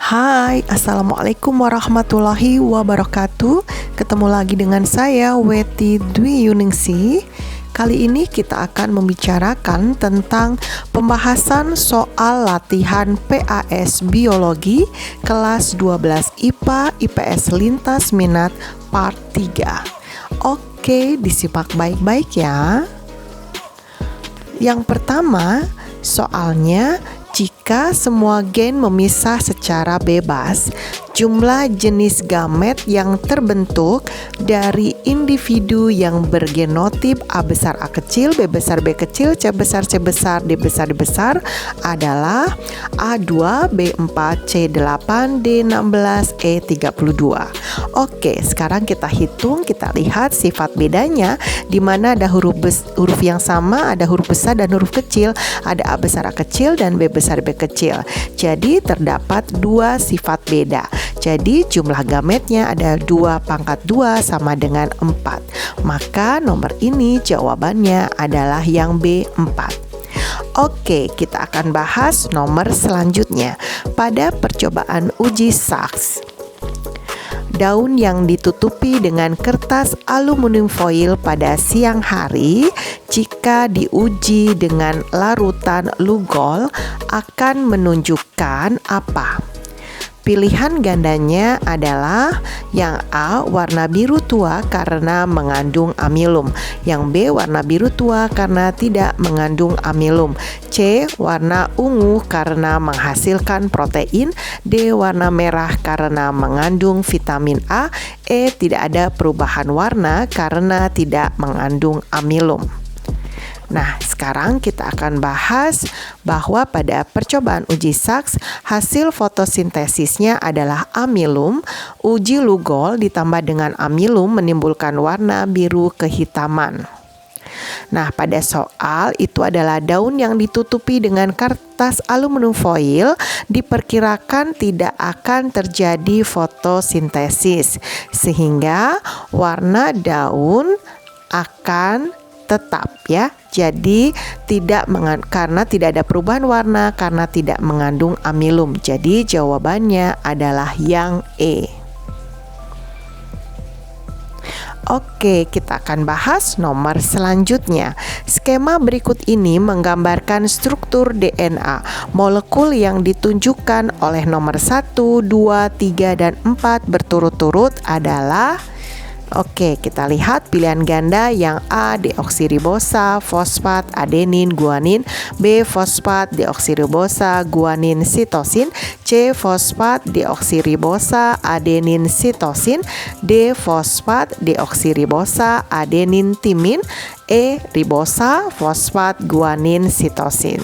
Hai, Assalamualaikum warahmatullahi wabarakatuh. Ketemu lagi dengan saya, Weti Dwi Yuningsi. Kali ini kita akan membicarakan tentang pembahasan soal latihan PAS Biologi kelas 12 IPA IPS Lintas Minat Part 3. Oke, disimak baik-baik ya. Yang pertama, soalnya jika semua gen memisah secara bebas, jumlah jenis gamet yang terbentuk dari individu yang bergenotip A besar A kecil, B besar B kecil, C besar C besar, D besar D besar adalah A2, B4, C8, D16, E32. Oke, sekarang kita hitung, kita lihat sifat bedanya, di mana ada huruf yang sama, ada huruf besar dan huruf kecil, ada A besar A kecil dan B besar B kecil. Jadi terdapat dua sifat beda. Jadi jumlah gametnya ada 2/2 sama dengan 4. Maka nomor ini jawabannya adalah yang B4. Oke, kita akan bahas nomor selanjutnya. Pada percobaan uji SAKS, daun yang ditutupi dengan kertas aluminium foil pada siang hari, jika diuji dengan larutan Lugol, akan menunjukkan apa? Pilihan gandanya adalah yang A, warna biru tua karena mengandung amilum. Yang B, warna biru tua karena tidak mengandung amilum. C, warna ungu karena menghasilkan protein. D, warna merah karena mengandung vitamin A. E, tidak ada perubahan warna karena tidak mengandung amilum. Nah, sekarang kita akan bahas bahwa pada percobaan uji SAKS, hasil fotosintesisnya adalah amilum. Uji Lugol ditambah dengan amilum menimbulkan warna biru kehitaman. Nah, pada soal itu adalah daun yang ditutupi dengan kertas aluminium foil, diperkirakan tidak akan terjadi fotosintesis, sehingga warna daun akan tetap ya. Jadi karena tidak ada perubahan warna karena tidak mengandung amilum. Jadi jawabannya adalah yang E. Oke, kita akan bahas nomor selanjutnya. Skema berikut ini menggambarkan struktur DNA. Molekul yang ditunjukkan oleh nomor 1, 2, 3, dan 4 berturut-turut adalah, oke, kita lihat pilihan ganda yang A, deoksiribosa, fosfat, adenin, guanin. B, fosfat, deoksiribosa, guanin, sitosin. C, fosfat, deoksiribosa, adenin, sitosin. D, fosfat, deoksiribosa, adenin, timin. E, ribosa, fosfat, guanin, sitosin.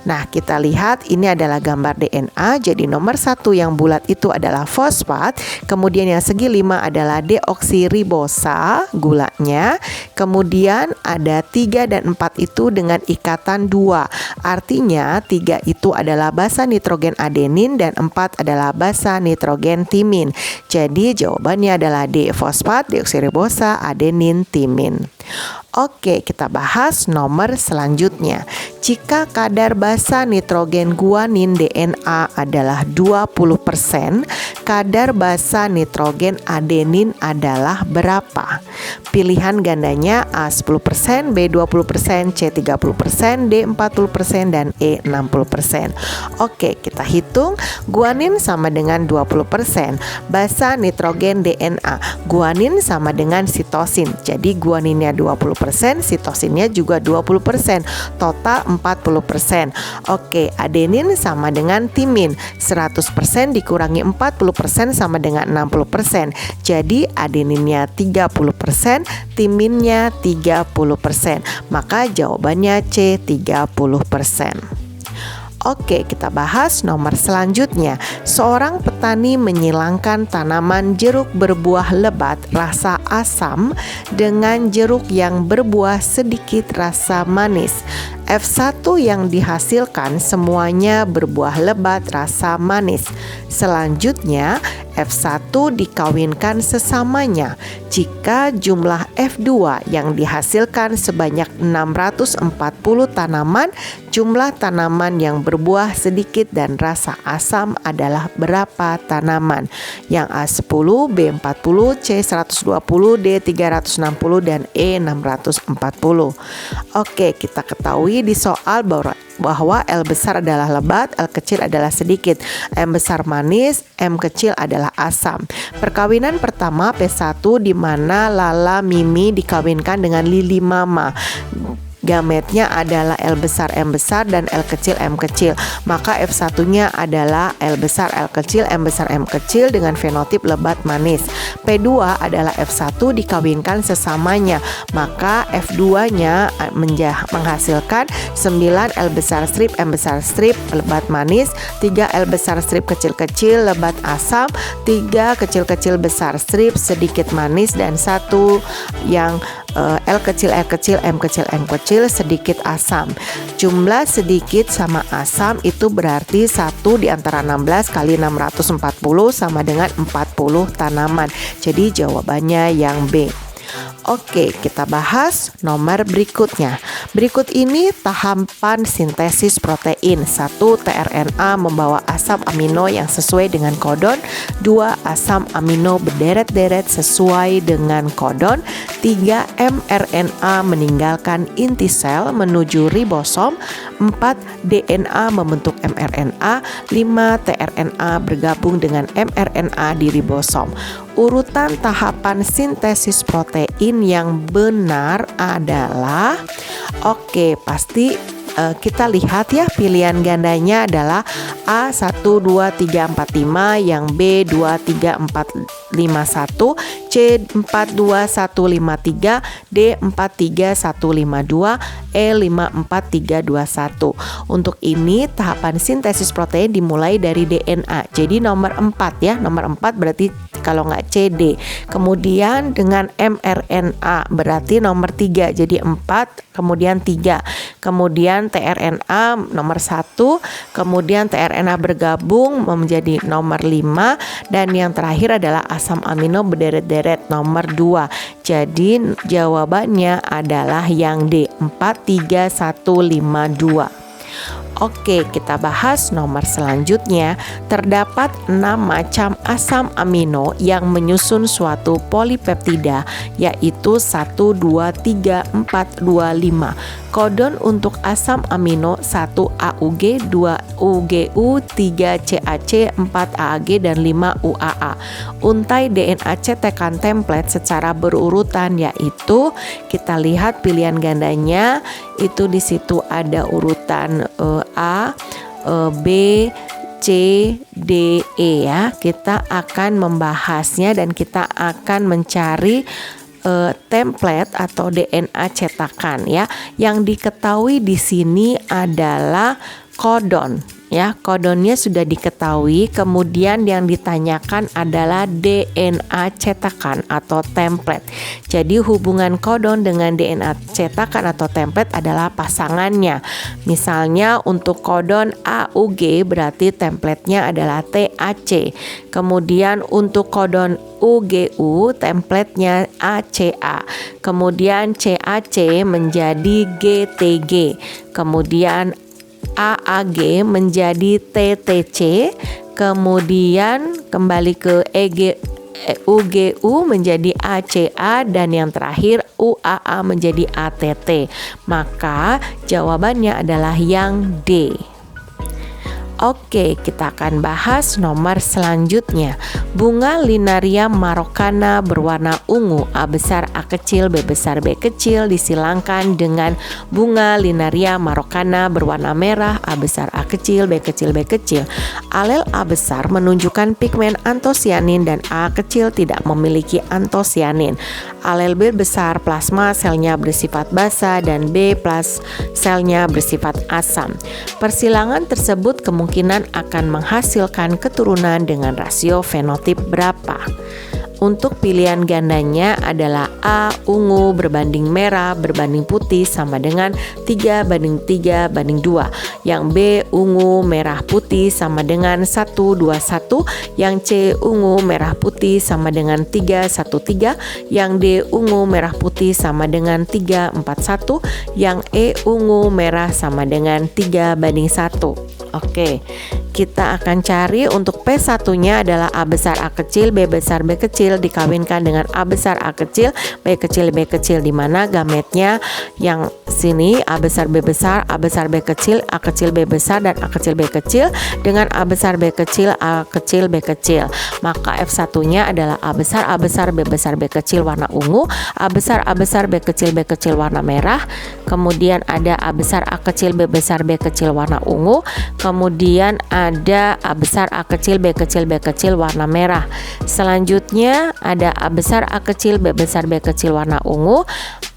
Nah, kita lihat ini adalah gambar DNA. Jadi nomor 1 yang bulat itu adalah fosfat. Kemudian yang segi 5 adalah deoksiribosa, gulanya. Kemudian ada 3 dan 4 itu dengan ikatan 2. Artinya 3 itu adalah basa nitrogen adenin dan 4 adalah basa nitrogen timin. Jadi jawabannya adalah D, fosfat, deoksiribosa, adenin, timin. Oke, kita bahas nomor selanjutnya. Jika kadar basa nitrogen guanin DNA adalah 20%, kadar basa nitrogen adenin adalah berapa? Pilihan gandanya A 10%, B 20%, C 30%, D 40%, dan E 60%. Oke, kita hitung. Guanin sama dengan 20%. Basa nitrogen DNA. Guanin sama dengan sitosin. Jadi guaninnya 20%, sitosinnya juga 20%. Total 40%. Oke, adenin sama dengan timin. 100% dikurangi 40% sama dengan 60%. Jadi adeninnya 30%, timinnya 30%. Maka jawabannya C, 30%. Oke, kita bahas nomor selanjutnya. Seorang petani menyilangkan tanaman jeruk berbuah lebat rasa asam dengan jeruk yang berbuah sedikit rasa manis. F1 yang dihasilkan semuanya berbuah lebat rasa manis. Selanjutnya F1 dikawinkan sesamanya. Jika jumlah F2 yang dihasilkan sebanyak 640 tanaman. Jumlah tanaman yang berbuah sedikit dan rasa asam adalah berapa tanaman? Yang A10, B40, C120, D360, dan E640. Oke, kita ketahui di soal bahwa L besar adalah lebat, L kecil adalah sedikit, M besar manis, M kecil adalah asam. Perkawinan pertama P1 di mana Lala Mimi dikawinkan dengan Lili Mama. Gametnya adalah L besar M besar dan L kecil M kecil. Maka F1-nya adalah L besar L kecil M besar M kecil dengan fenotip lebat manis. P2 adalah F1 dikawinkan sesamanya. Maka F2-nya menghasilkan 9 L besar strip M besar strip lebat manis, 3 L besar strip kecil-kecil lebat asam, 3 kecil-kecil besar strip sedikit manis, dan 1 yang L kecil M kecil M kecil sedikit asam. Jumlah sedikit sama asam itu berarti 1 di antara 16 kali 640 sama dengan 40 tanaman. Jadi jawabannya yang B. Oke, kita bahas nomor berikutnya. Berikut ini tahapan sintesis protein. 1. tRNA membawa asam amino yang sesuai dengan kodon. 2. Asam amino berderet-deret sesuai dengan kodon. 3. mRNA meninggalkan inti sel menuju ribosom. 4. DNA membentuk mRNA. 5. tRNA bergabung dengan mRNA di ribosom. Urutan tahapan sintesis protein yang benar adalah, oke, pasti kita lihat ya, pilihan gandanya adalah A1, 2, 3, 4, 5, yang B 2, 3, 4, 5, 1, C 4, 2, 1, 5, 3, D 4, 3, 1, 5, 2, E 5, 4, 3, 2, 1. Untuk ini tahapan sintesis protein dimulai dari DNA. Jadi nomor 4 ya, nomor 4 berarti kalau nggak CD. Kemudian dengan mRNA berarti nomor 3, jadi 4, kemudian 3. Kemudian tRNA nomor 1, kemudian tRNA bergabung menjadi nomor 5, dan yang terakhir adalah asam amino berderet-deret nomor 2. Jadi jawabannya adalah yang D, 4, 3, 1, 5, 2. Oke, kita bahas nomor selanjutnya. Terdapat 6 macam asam amino yang menyusun suatu polipeptida, yaitu 1, 2, 3, 4, 2, 5. Kodon untuk asam amino 1 AUG, 2 UGU, 3 CAC, 4 AAG, dan 5 UAA. Untai DNA cetekan template secara berurutan, yaitu kita lihat pilihan gandanya itu di situ ada urutan A, B, C, D, E ya. Kita akan membahasnya dan kita akan mencari template atau DNA cetakan ya. Yang diketahui di sini adalah kodon. Ya, kodonnya sudah diketahui. Kemudian yang ditanyakan adalah DNA cetakan atau template. Jadi hubungan kodon dengan DNA cetakan atau template adalah pasangannya. Misalnya untuk kodon AUG berarti templatenya adalah TAC. Kemudian untuk kodon UGU templatenya ACA. Kemudian CAC menjadi GTG. Kemudian AAG menjadi TTC, kemudian kembali ke UGU menjadi ACA, dan yang terakhir UAA menjadi ATT. Maka jawabannya adalah yang D. Oke, kita akan bahas nomor selanjutnya. Bunga Linaria marokana berwarna ungu, A besar A kecil B besar B kecil, disilangkan dengan bunga Linaria marokana berwarna merah, A besar A kecil B kecil B kecil. Alel A besar menunjukkan pigmen antosianin dan A kecil tidak memiliki antosianin. Alel B besar plasma selnya bersifat basa dan B plus selnya bersifat asam. Persilangan tersebut kemungkinan akan menghasilkan keturunan dengan rasio fenotip berapa? Untuk pilihan gandanya adalah A, ungu berbanding merah berbanding putih sama dengan 3:3:2. Yang B, ungu merah putih sama dengan 1:1. Yang C, ungu merah putih sama dengan 3:1:3. Yang D, ungu merah putih sama dengan 3:4:1. Yang E, ungu merah sama dengan 3:1. Oke, kita akan cari untuk P1-nya adalah A besar A kecil, B besar B kecil dikawinkan dengan A besar A kecil, B kecil, di mana gametnya yang sini A besar B besar, A besar B kecil, A kecil B besar, dan A kecil B kecil dengan A besar B kecil, A kecil B kecil. Maka F1-nya adalah A besar B besar B kecil warna ungu, A besar B kecil warna merah, kemudian ada A besar A kecil B besar B kecil warna ungu, kemudian ada A besar A kecil B kecil warna merah. Selanjutnya ada A besar A kecil B besar B kecil warna ungu,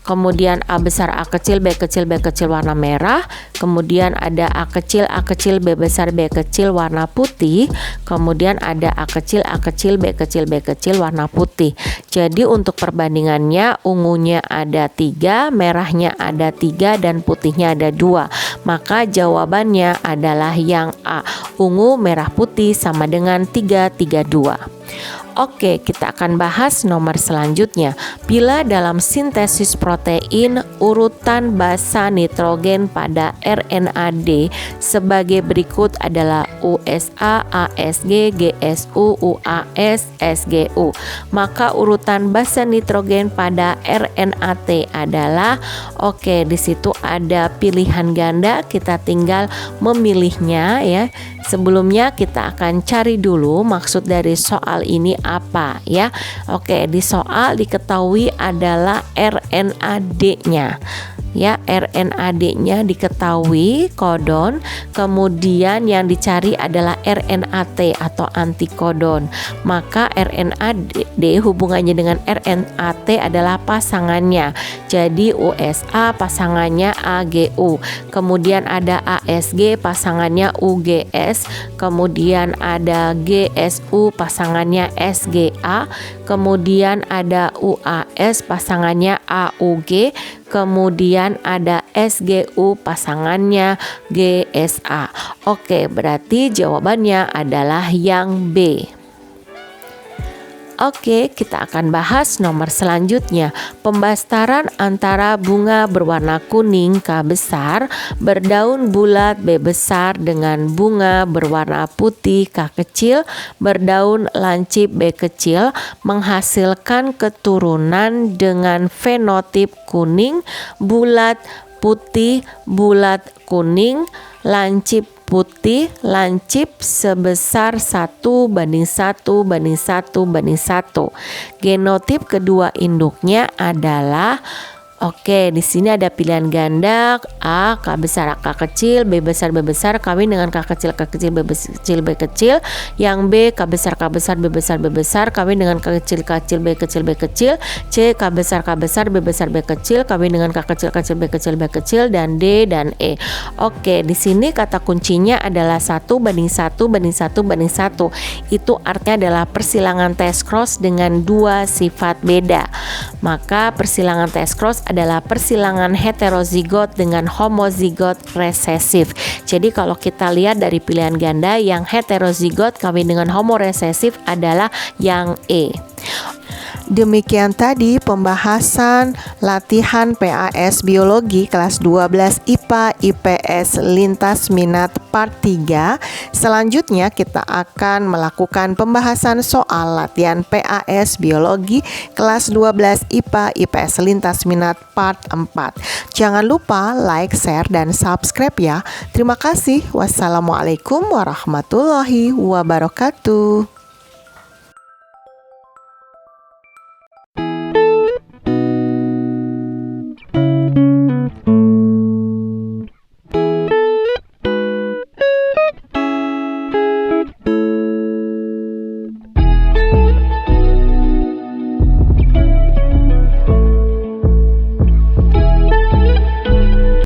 kemudian A besar A kecil B kecil warna merah, kemudian ada A kecil B besar B kecil warna putih, kemudian ada A kecil B kecil warna putih. Jadi untuk perbandingannya ungunya ada 3, merahnya ada 3, dan putihnya ada 2. Maka jawabannya adalah yang A, ungu merah putih sama dengan 3:3:2. Oke, kita akan bahas nomor selanjutnya. Bila dalam sintesis protein urutan basa nitrogen pada RNAD sebagai berikut adalah USA, ASG, GSU, UAS, SGU. Maka urutan basa nitrogen pada RNAT adalah, oke, di situ ada pilihan ganda, kita tinggal memilihnya ya. Sebelumnya kita akan cari dulu maksud dari soal ini apa ya. Oke, di soal diketahui adalah RNAD-nya. Ya, RNAD-nya diketahui kodon, kemudian yang dicari adalah RNAT atau antikodon. Maka RNAD hubungannya dengan RNAT adalah pasangannya. Jadi USA pasangannya AGU, kemudian ada ASG pasangannya UGS, kemudian ada GSU pasangannya SGA, kemudian ada UAS pasangannya AUG, kemudian ada SGU pasangannya GSA. Oke, berarti jawabannya adalah yang B. Oke, kita akan bahas nomor selanjutnya. Pembastaran antara bunga berwarna kuning K besar berdaun bulat B besar dengan bunga berwarna putih K kecil berdaun lancip B kecil menghasilkan keturunan dengan fenotip kuning, bulat, putih, bulat, kuning, lancip putih, lancip sebesar 1:1:1:1. Genotip kedua induknya adalah, oke, di sini ada pilihan ganda A, K besar K kecil, B besar B besar kawin dengan K kecil B kecil B kecil. Yang B, K besar B besar B besar kawin dengan K kecil B kecil B kecil. C, K besar B besar B kecil kawin dengan K kecil B kecil B kecil, dan D dan E. Oke, di sini kata kuncinya adalah 1:1:1:1. Itu artinya adalah persilangan test cross dengan dua sifat beda. Maka persilangan test cross adalah persilangan heterozigot dengan homozigot resesif. Jadi kalau kita lihat dari pilihan ganda, yang heterozigot kawin dengan homoresesif adalah yang E. Demikian tadi pembahasan latihan PAS Biologi kelas 12 IPA IPS lintas minat part 3. Selanjutnya kita akan melakukan pembahasan soal latihan PAS Biologi kelas 12 IPA IPS lintas minat part 4. Jangan lupa like, share, dan subscribe ya. Terima kasih. Wassalamualaikum warahmatullahi wabarakatuh.